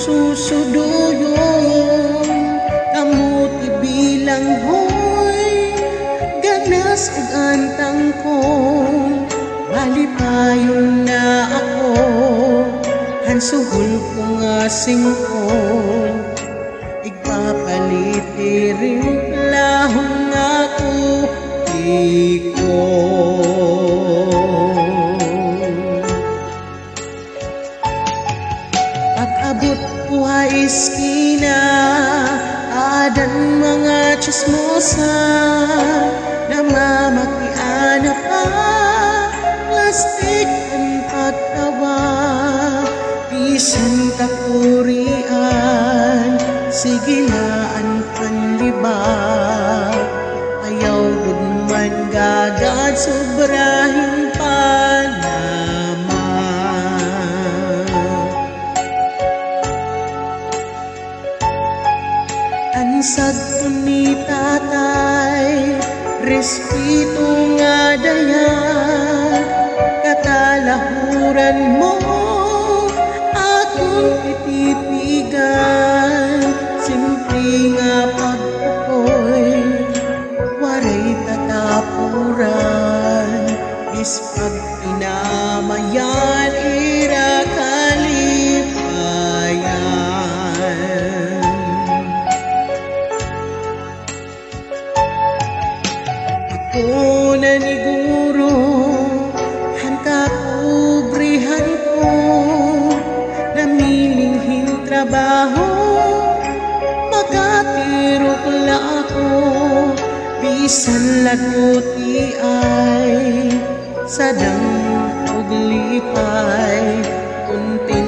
susuduyong kamuti bilang hoy ganas ug antang ko malipayon na ako hansuhol ko nga singko igpapalit rin lahong ako iko pag-abot buhay iskina adan mga chismosa namamakiana pa plastic ang pagtawa bisan kakurian sige na ang panlibak ayaw gud man gagad sobrahin pa naman ansad ko ni tatay respeto nga dayan katalahuran mo akong tititigan simple nga pagpukoy waray tatapuran is pag pinamayan ira kalipayan ako naniguro hanta pobrihan ko namilinghin trabaho makatirok la ako bisan laguti ay sadang ug lipay kunting